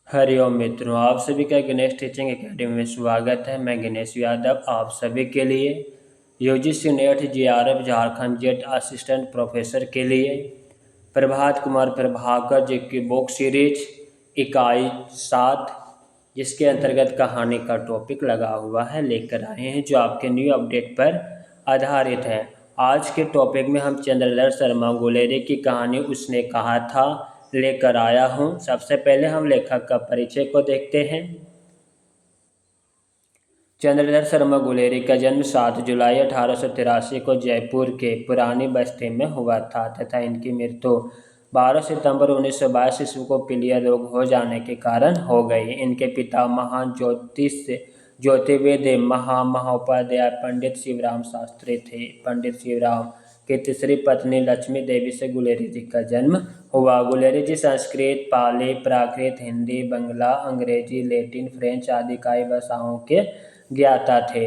हरिओम मित्रों, आप सभी का गणेश टीचिंग एकेडमी में स्वागत है। मैं गणेश यादव आप सभी के लिए UGC net GRF Jharkhand jet assistant professor के लिए प्रभात कुमार प्रभाकर जी की बुक सीरीज इकाई 7 जिसके अंतर्गत कहानी का टॉपिक लगा हुआ है लेकर आए हैं, जो आपके न्यू अपडेट पर आधारित है। आज के टॉपिक में हम चंद्रधर शर्मा गुलेरी की कहानी उसने कहा था लेकर आया हूं। सबसे पहले हम लेखक का परिचय को देखते हैं। चंद्रधर शर्मा गुलेरी का जन्म 7 जुलाई 1883 को जयपुर के पुरानी बस्ती में हुआ था तथा इनकी मृत्यु 12 सितंबर 1922 ईस्वी को पीलिया रोग हो जाने के कारण हो गई। इनके पिता महान ज्योतिर्विद महोपाध्याय पंडित शिवराम शास्त्री थे। पंडित शिवराम की तीसरी पत्नी लक्ष्मी देवी से गुलेरी जी का जन्म हुआ। गुलेरी जी संस्कृत, पाली, प्राकृत, हिंदी, बंगला, अंग्रेजी, लैटिन, फ्रेंच आदि कई भाषाओं के ज्ञाता थे।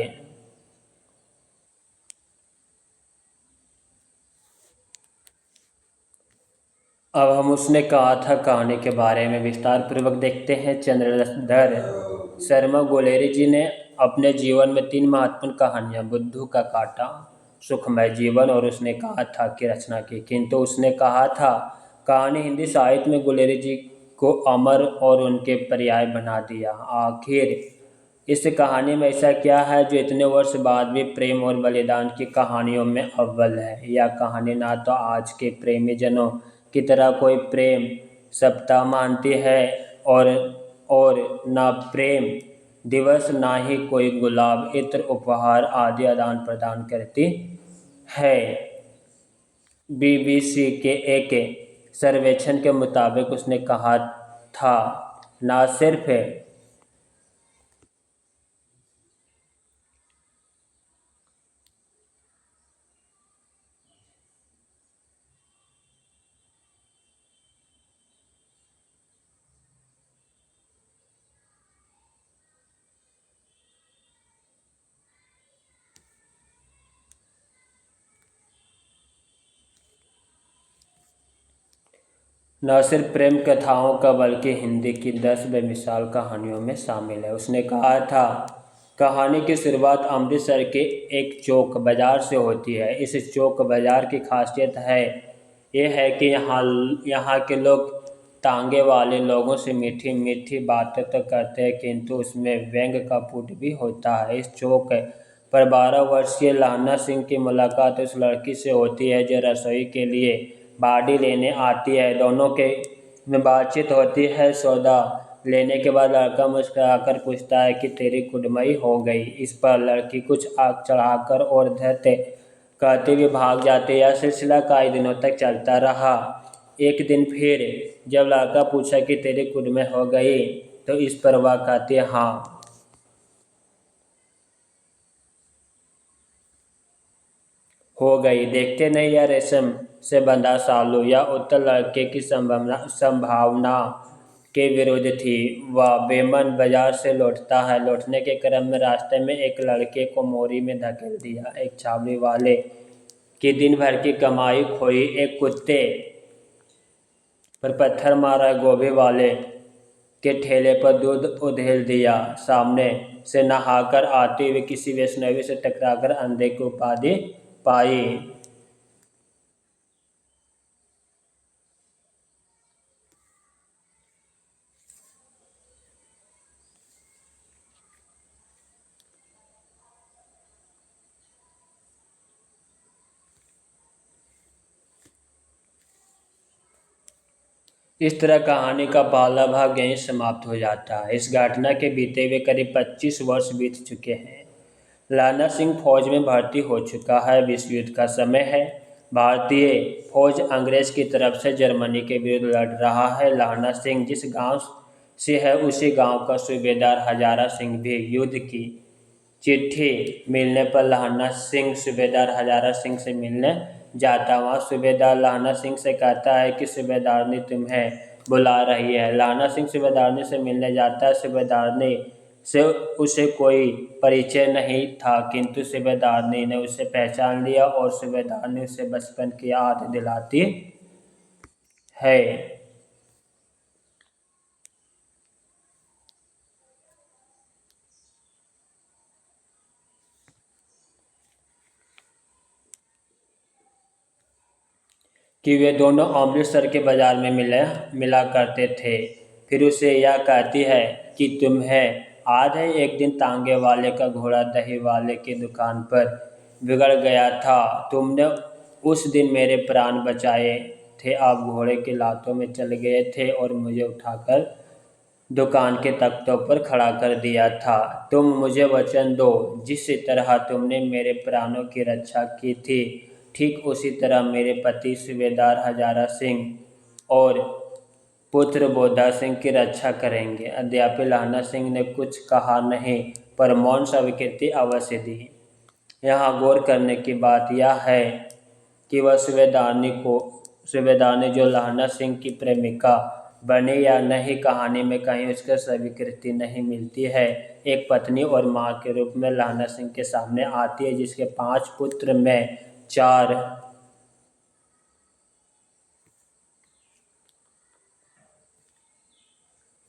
अब हम उसने कहा था कहानी के बारे में विस्तार पूर्वक देखते हैं। चंद्रधर शर्मा गुलेरी जी ने अपने जीवन में 3 महत्वपूर्ण कहानियां बुद्धू का कांटा, सुखमय जीवन और उसने कहा था की रचना की। किंतु उसने कहा था कहानी हिंदी साहित्य में गुलेरी जी को अमर और उनके पर्याय बना दिया। आखिर इस कहानी में ऐसा क्या है जो इतने वर्ष बाद भी प्रेम और बलिदान की कहानियों में अव्वल है। यह कहानी ना तो आज के प्रेमी जनों की तरह कोई प्रेम सप्ताह मानती है और ना प्रेम दिवस, ना ही कोई गुलाब, इत्र, उपहार आदि आदान प्रदान करती है। बीबीसी के एक सर्वेक्षण के मुताबिक उसने कहा था ना सिर्फ न सिर्फ प्रेम कथाओं का बल्कि हिंदी की 10 बेमिसाल कहानियों में शामिल है। उसने कहा था कहानी की शुरुआत अमृतसर के एक चौक बाजार से होती है। इस चौक बाजार की खासियत है ये है कि यहाँ के लोग तांगे वाले लोगों से मीठी मीठी बातें तो करते हैं किंतु उसमें व्यंग का पुट भी होता है। इस चौक पर 12 वर्षीय लाना सिंह की मुलाकात उस लड़की से होती है जो रसोई के लिए बाड़ी लेने आती है। दोनों के में बातचीत होती है। सौदा लेने के बाद लड़का मुस्कुराकर पूछता है कि तेरी कुड़मई हो गई। इस पर लड़की कुछ आग चढ़ाकर और धैर्य कहते हुए भाग जाते। यह सिलसिला कई दिनों तक चलता रहा। एक दिन फिर जब लड़का पूछा कि तेरी कुड़मई हो गई तो इस पर वह कहती है हाँ हो गई। देखते नहीं यह रेशम से बंधा सालू या उत्तर लड़के की संभावना के विरुद्ध थी। वह बेमन बाजार से लौटता है। लौटने के क्रम में रास्ते में एक लड़के को मोरी में धकेल दिया। एक छावनी वाले की दिन भर की कमाई खोई। एक कुत्ते पर पत्थर मारा। गोभी वाले के ठेले पर दूध उधेल दिया। सामने से नहाकर आते हुए किसी वैष्णवी से टकराकर अंधे की उपाधि पाई। इस तरह कहानी का पहला भाग यहीं समाप्त हो जाता है। इस घटना के बीते हुए करीब 25 वर्ष बीत चुके हैं। लाना सिंह फौज में भर्ती हो चुका है। विश्व युद्ध का समय है। भारतीय फौज अंग्रेज की तरफ से जर्मनी के विरुद्ध लड़ रहा है। लाना सिंह जिस गांव से है उसी गांव का सूबेदार हजारा सिंह भी युद्ध की चिट्ठी मिलने पर लाना सिंह सूबेदार हजारा सिंह से मिलने जाता। वहाँ सूबेदार लाना सिंह से कहता है कि सूबेदारनी तुम्हें बुला रही है। लाना सिंह सूबेदारनी से मिलने जाता है। सूबेदारनी से उसे कोई परिचय नहीं था किंतु सूबेदारनी ने उसे पहचान लिया और सूबेदारनी उसे बचपन की याद दिलाती है। कि वे दोनों अमृतसर के बाजार में मिला करते थे। फिर उसे यह कहती है कि तुम्हें याद है एक दिन तांगे वाले का घोड़ा दही वाले की दुकान पर बिगड़ गया था। तुमने उस दिन मेरे प्राण बचाए थे। आप घोड़े की लातों में चल गए थे और मुझे उठाकर दुकान के तख्तों पर खड़ा कर दिया था। तुम मुझे वचन दो, जिस तरह तुमने मेरे प्राणों की रक्षा की थी, ठीक उसी तरह मेरे पति सूबेदार हजारा सिंह और पुत्र बोधा सिंह की रक्षा करेंगे। अद्यापि लहना सिंह ने कुछ कहा नहीं, पर मौन स्वीकृति अवश्य दी। यहाँ गौर करने की बात यह है कि वह सूबेदारनी जो लहना सिंह की प्रेमिका बनी या नहीं, कहानी में कहीं उसका स्वीकृति नहीं मिलती है। एक पत्नी और माँ के रूप में लहना सिंह के सामने आती है, जिसके 5 पुत्र में 4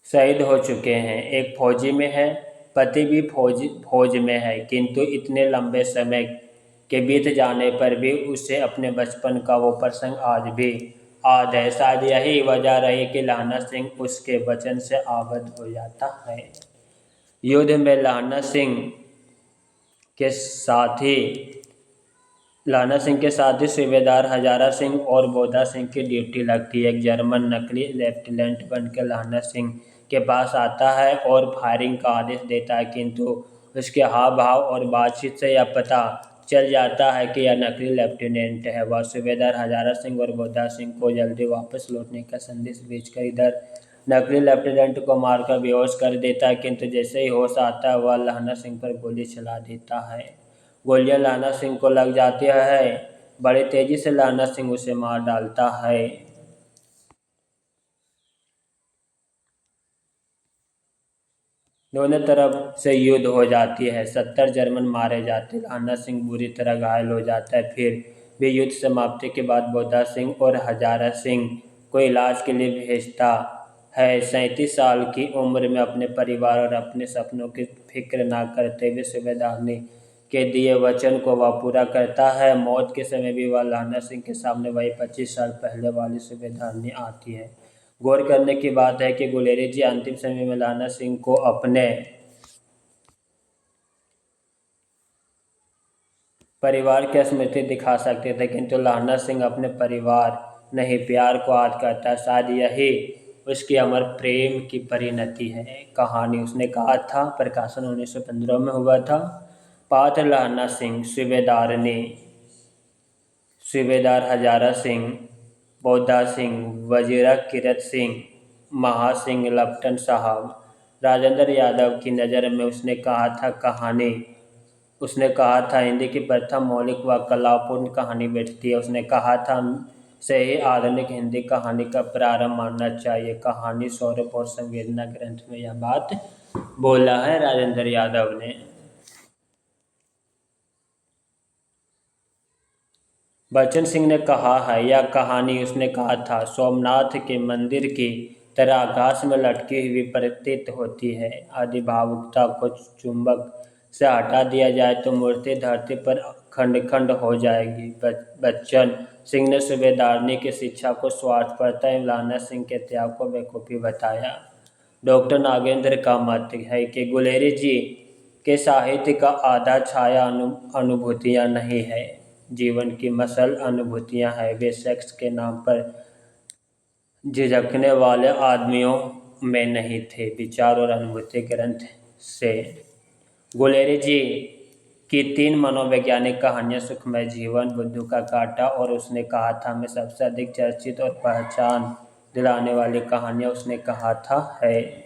शहीद हो चुके हैं। एक फौजी में है, पति भी फौज में है, किंतु इतने लंबे समय के बीत जाने पर भी उसे अपने बचपन का वो प्रसंग आज भी याद है। शायद यही वजह रही कि लहना सिंह उसके वचन से आबद्ध हो जाता है। युद्ध में के साथी सूबेदार हजारा सिंह और बोधा सिंह की ड्यूटी लगती है। एक जर्मन नकली लेफ्टिनेंट बनकर लहना सिंह के पास आता है और फायरिंग का आदेश देता है, किंतु उसके हाव भाव और बातचीत से यह पता चल जाता है कि यह नकली लेफ्टिनेंट है। वह सूबेदार हजारा सिंह और बोधा सिंह को जल्दी वापस लौटने का संदेश भेजकर इधर नकली लेफ्टिनेंट को मारकर बेहोश कर देता है, किंतु जैसे ही होश आता है वह लहना सिंह पर गोली चला देता है। गोलियां लहना सिंह को लग जाती है। बड़ी तेजी से लहना सिंह उसे मार डालता है। दोनों तरफ से युद्ध हो जाती है। 70 जर्मन मारे जाते, लहना सिंह बुरी तरह घायल हो जाता है। फिर भी युद्ध समाप्ति के बाद बोधा सिंह और हजारा सिंह को इलाज के लिए भेजता है। 37 साल की उम्र में अपने परिवार और अपने सपनों की फिक्र न करते हुए सूबेदारनी के दिए वचन को वह पूरा करता है। मौत के समय भी वह लहना सिंह के सामने वही 25 साल पहले वाली सूबेदारनी आती है। गौर करने की बात है कि गुलेरी जी अंतिम समय में लहना सिंह को अपने परिवार की स्मृति दिखा सकते थे, किंतु लहना सिंह अपने परिवार नहीं, प्यार को याद करता है। शायद यही उसकी अमर प्रेम की परिणति है। कहानी उसने कहा था, प्रकाशन 1915 में हुआ था। पात्र लहना सिंह, सूबेदारनी, सूबेदार हजारा सिंह, बोधा सिंह, वजीरा कीरत सिंह, महासिंह, लपटन साहब। राजेंद्र यादव की नज़र में उसने कहा था हिंदी की प्रथम मौलिक व कलापूर्ण कहानी बैठती है। उसने कहा था से ही आधुनिक हिंदी कहानी का प्रारंभ मानना चाहिए। कहानी सौरभ और संवेदना ग्रंथ में यह बात बोला है राजेंद्र यादव ने। बच्चन सिंह ने कहा है, यह कहानी उसने कहा था सोमनाथ के मंदिर की तरह आकाश में लटकी हुई प्रतीत होती है। आदि भावुकता को चुंबक से हटा दिया जाए तो मूर्ति धरती पर खंड खंड हो जाएगी। बच्चन सिंह ने सूबेदारनी की शिक्षा को स्वार्थपरता एवं लहना सिंह के त्याग को बेवकूफ़ी बताया। डॉक्टर नागेंद्र का मत है कि गुलेरी जी के साहित्य का आधा छाया अनुभूतियाँ नहीं है, जीवन की मसल अनुभूतियाँ हैं। वे सेक्स के नाम पर झिझकने वाले आदमियों में नहीं थे, विचार और अनुभूति ग्रंथ से। गुलेरी जी की 3 मनोवैज्ञानिक कहानियाँ सुखमय जीवन, बुद्धू का कांटा और उसने कहा था में सबसे अधिक चर्चित और पहचान दिलाने वाली कहानियाँ उसने कहा था है।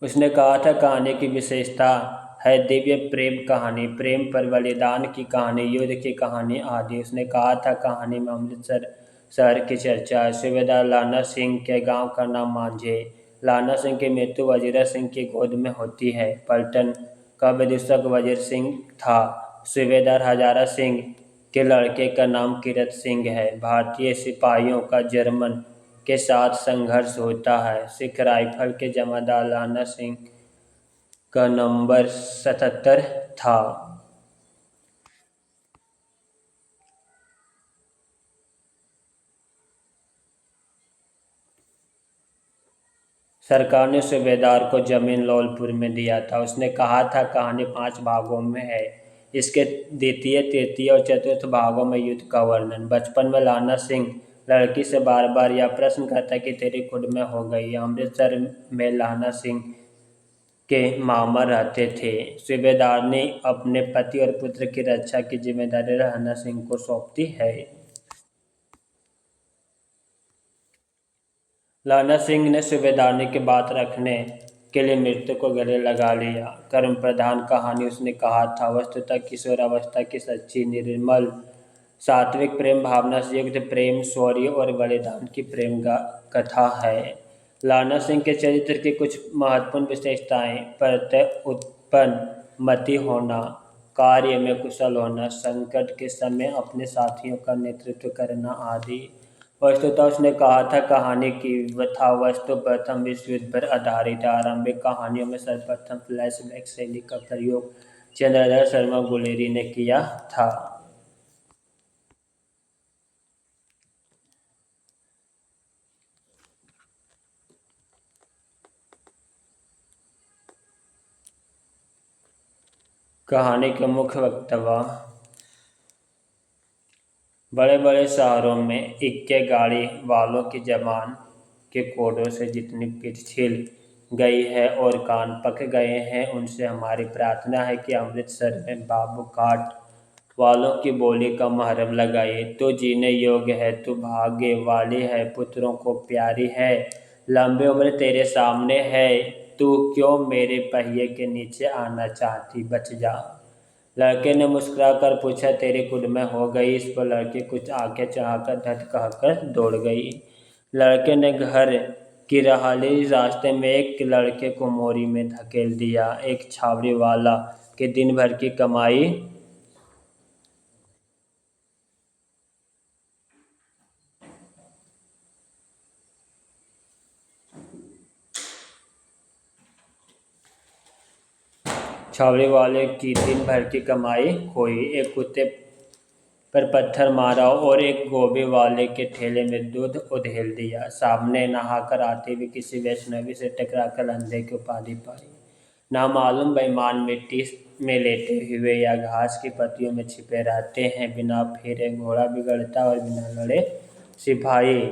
उसने कहा था कहानी की विशेषता है दिव्य प्रेम कहानी, प्रेम पर बलिदान की कहानी, युद्ध की कहानी आदि। उसने कहा था कहानी में अमृतसर शहर की चर्चा है। सूबेदार लहना सिंह के गांव का नाम मांझे। लहना सिंह की मृत्यु वजीरा सिंह की गोद में होती है। पलटन का विदूषक वजीर सिंह था। सूबेदार हजारा सिंह के लड़के का नाम कीरत सिंह है। भारतीय सिपाहियों का जर्मन के साथ संघर्ष होता है। सिख राइफल के जमादार लहना सिंह का नंबर 77 था। सरकार ने सूबेदार को जमीन लौलपुर में दिया था। उसने कहा था कहानी 5 भागों में है। इसके द्वितीय, तृतीय और चतुर्थ भागों में युद्ध का वर्णन। बचपन में लाना सिंह लड़की से बार बार यह प्रश्न करता कि तेरी खुद में हो गई। अमृतसर में लाना सिंह के मामा रहते थे। सूबेदार ने अपने पति और पुत्र की रक्षा की जिम्मेदारी लाना सिंह को सौंपती है। लाना सिंह ने सूबेदारनी की बात रखने के लिए मृत्यु को गले लगा लिया। कर्म प्रधान कहानी उसने कहा था, वस्तुतः किशोरावस्था की सच्ची निर्मल सात्विक प्रेम भावना से युक्त प्रेम, शौर्य और बलिदान की प्रेम कथा है। लाना सिंह के चरित्र की कुछ महत्वपूर्ण विशेषताएं: प्रत्यय उत्पन्न मति होना, कार्य में कुशल होना, संकट के समय अपने साथियों का नेतृत्व करना आदि। वस्तुतः उसने कहा था कहानी की कथा वस्तु प्रथम विश्व युद्ध पर आधारित है। आरंभिक कहानियों में सर्वप्रथम फ्लैशबैक शैली का प्रयोग चंद्रधर शर्मा गुलेरी ने किया था। कहानी के मुख्य वक्तव्य: बड़े बड़े शहरों में इक्के गाड़ी वालों की जबान के कोडों से जितनी पिच छिल गई है और कान पक गए हैं, उनसे हमारी प्रार्थना है कि अमृतसर में बाबू काट वालों की बोली का मुहर्रम लगाइए। तू जीने योग्य है, तू भाग्य वाली है, पुत्रों को प्यारी है, लंबी उम्र तेरे सामने है, तू क्यों मेरे पहिए के नीचे आना चाहती, बच जा। लड़के ने मुस्कुराकर पूछा, तेरी खुद में हो गई। इस पर लड़की कुछ आंखें चढ़ाकर धत कहकर दौड़ गई। लड़के ने घर की रहाली रास्ते में एक लड़के को मोरी में धकेल दिया। एक छावड़ी वाला के दिन भर की कमाई छावड़ी वाले की दिन भर की कमाई खोई। एक कुत्ते पर पत्थर मारा और एक गोभी वाले के ठेले में दूध उधेल दिया। सामने नहाकर आते हुए किसी वैष्णवी से टकराकर अंधे की उपाधि पाई। नामालूम बेईमान मिट्टी में लेटे हुए या घास की पत्तियों में छिपे रहते हैं। बिना फेरे घोड़ा बिगड़ता और बिना लड़े सिपाही।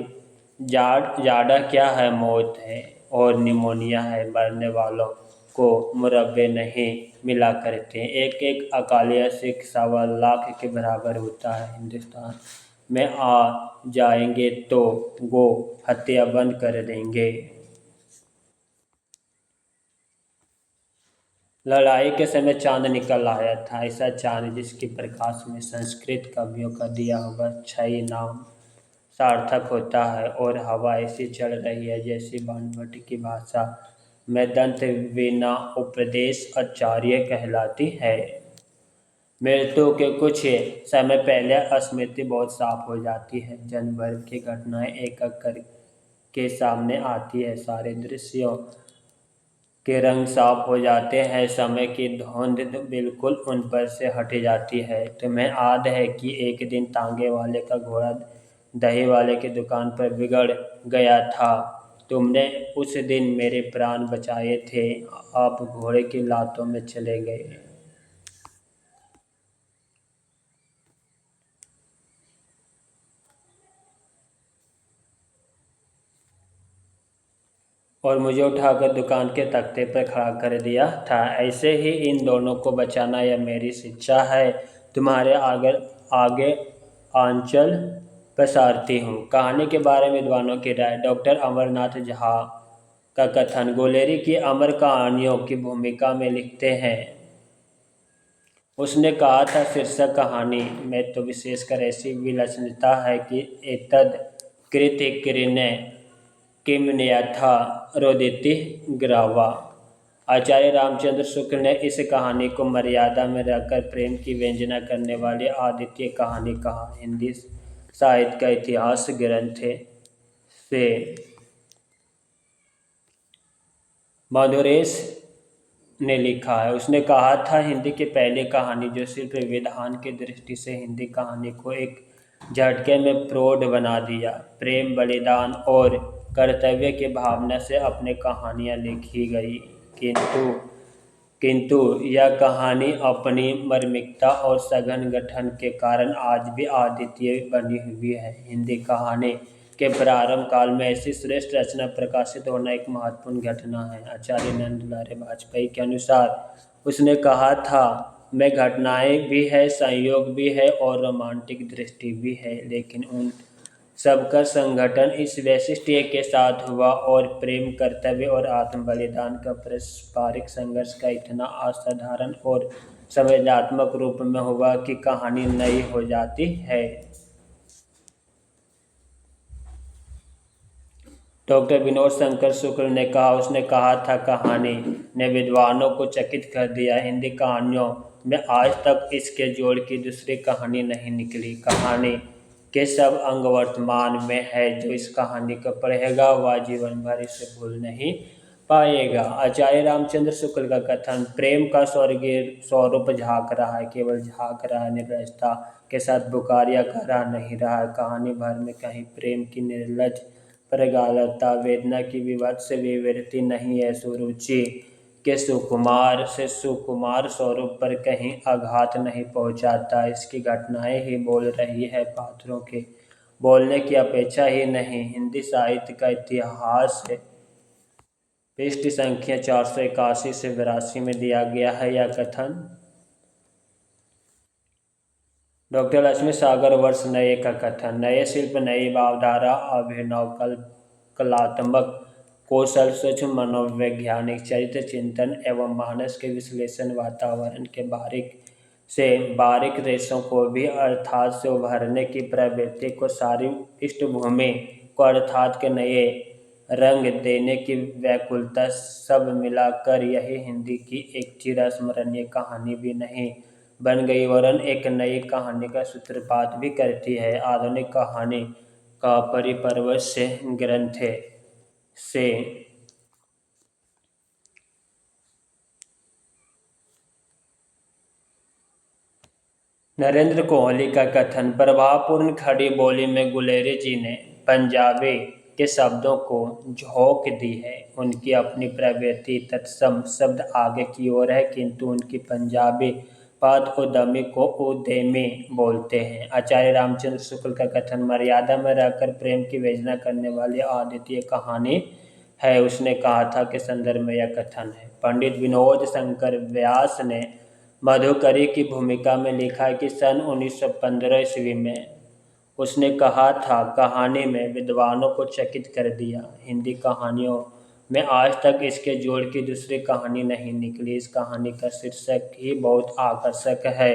जाड़ा क्या है, मौत है और निमोनिया है। मरने वालों को मुरब्बे नहीं मिला करते। एक एक अकालिया सिख 1.25 के बराबर होता है। हिंदुस्तान में आ जाएंगे तो गो हत्या बंद कर देंगे। लड़ाई के समय चांद निकल आया था, ऐसा चांद जिसके प्रकाश में संस्कृत कवियों का दिया हुआ छई नाम सार्थक होता है, और हवा ऐसी चल रही है जैसी भानुभट्ट की भाषा में दंत वीणा उपदेश आचार्य कहलाती है। मृत्यु के कुछ समय पहले स्मृति बहुत साफ हो जाती है। जन्म भर की घटनाएं एक एक करके सामने आती है। सारे दृश्यों के रंग साफ हो जाते हैं। समय की धुंध बिल्कुल उन पर से हट जाती है। तुम्हें याद है कि एक दिन तांगे वाले का घोड़ा दही वाले की दुकान पर बिगड़ गया था। तुमने उस दिन मेरे प्राण बचाए थे। आप घोड़े की लातों में चले गए और मुझे उठाकर दुकान के तख्ते पर खड़ा कर दिया था। ऐसे ही इन दोनों को बचाना यह मेरी शिक्षा है। तुम्हारे आगे आंचल पसारती हूँ। कहानी के बारे में विद्वानों की राय: डॉक्टर अमरनाथ झा का कथन गुलेरी की अमर कहानियों की भूमिका में लिखते हैं। उसने कहा था, शीर्षक कहानी में तो विशेषकर ऐसी विलक्षणता है कि एतद् कृत्य कृण्य किमन्यथा रोदिति ग्रावा। आचार्य रामचंद्र शुक्ल ने इस कहानी को मर्यादा में रखकर प्रेम की व्यंजना करने वाली अद्वितीय कहानी कहा। हिंदी साहित्य का इतिहास ग्रंथ से माधुरेश ने लिखा है। उसने कहा था, हिंदी की पहली कहानी जो सिर्फ विधान की दृष्टि से हिंदी कहानी को एक झटके में प्रौढ़ बना दिया। प्रेम, बलिदान और कर्तव्य की भावना से अपनी कहानियाँ लिखी गई, किंतु किंतु यह कहानी अपनी मार्मिकता और सघन गठन के कारण आज भी अद्वितीय बनी हुई है। हिंदी कहानी के प्रारंभ काल में ऐसी श्रेष्ठ रचना प्रकाशित होना एक महत्वपूर्ण घटना है। आचार्य नंद दुलारे वाजपेयी के अनुसार उसने कहा था, मैं घटनाएं भी है, संयोग भी है और रोमांटिक दृष्टि भी है, लेकिन उन सबका संगठन इस वैशिष्ट्य के साथ हुआ और प्रेम, कर्तव्य और आत्म बलिदान का पारस्परिक संघर्ष का इतना असाधारण और संवेदनात्मक रूप में हुआ कि कहानी नई हो जाती है। डॉक्टर विनोद शंकर शुक्ल ने कहा, उसने कहा था, कहानी ने विद्वानों को चकित कर दिया। हिंदी कहानियों में आज तक इसके जोड़ की दूसरी कहानी नहीं निकली। कहानी के सब अंग वर्तमान में है। जो इस कहानी को पढ़ेगा वह जीवन भर इसे भूल नहीं पाएगा। आचार्य रामचंद्र शुक्ल का कथन, प्रेम का स्वर्गीय स्वरूप झांक रहा है, केवल झांक रहा है, निर्लजता के साथ पुकारिया कर रहा नहीं रहा है। कहानी भर में कहीं प्रेम की निर्लज प्रगाढ़ता, वेदना की विभत्स विवृति नहीं है। सुरुचि के सुकुमार स्वरूप पर कहीं आघात नहीं पहुंचाता। इसकी घटनाएं ही बोल रही है, पात्रों के बोलने की अपेक्षा ही नहीं। हिंदी साहित्य का इतिहास है। पृष्ठ संख्या 481 से 82 में दिया गया है यह कथन। डॉक्टर लक्ष्मी सागर वर्ष नए का कथन, नए शिल्प, नई भावधारा, अभिनव कलात्मक कौशल, सूक्ष्म मनोवैज्ञानिक चरित्र चिंतन एवं मानस के विश्लेषण, वातावरण के बारीक रेशों को भी अर्थात से उभरने की प्रवृत्ति को, सारी पृष्ठभूमि को अर्थात के नए रंग देने की व्याकुलता, सब मिलाकर यही हिंदी की एक चिरस्मरणीय कहानी भी नहीं बन गई, वरन एक नई कहानी का सूत्रपात भी करती है। आधुनिक कहानी का परिपर्वश से ग्रंथ से नरेंद्र कोहली का कथन, प्रभावपूर्ण खड़ी बोली में गुलेरी जी ने पंजाबी के शब्दों को झोंक दी है। उनकी अपनी प्रवृत्ति तत्सम शब्द आगे की ओर है, किंतु उनकी पंजाबी पात उद्यमी को उद्यमी बोलते हैं। आचार्य रामचंद्र शुक्ल का कथन, मर्यादा में रहकर प्रेम की वेदना करने वाली अद्वितीय कहानी है। उसने कहा था के संदर्भ में यह कथन है। पंडित विनोद शंकर व्यास ने मधुकरी की भूमिका में लिखा कि सन 1915 ईस्वी में उसने कहा था, कहानी में विद्वानों को चकित कर दिया। हिंदी कहानियों में आज तक इसके जोड़ की दूसरी कहानी नहीं निकली। इस कहानी का शीर्षक ही बहुत आकर्षक है।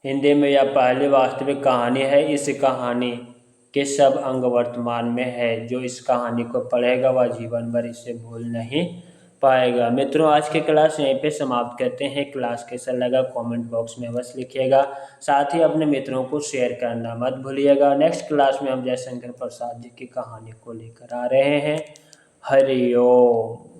हिंदी में यह पहली वास्तविक कहानी है। इस कहानी के सब अंग वर्तमान में है। जो इस कहानी को पढ़ेगा वह जीवन भर इसे भूल नहीं पाएगा। मित्रों, आज की क्लास यहीं पे समाप्त करते हैं। क्लास कैसा लगा कमेंट बॉक्स में अवश्य लिखिएगा। साथ ही अपने मित्रों को शेयर करना मत भूलिएगा। नेक्स्ट क्लास में हम जयशंकर प्रसाद जी की कहानी को लेकर आ रहे हैं। हरि ओम।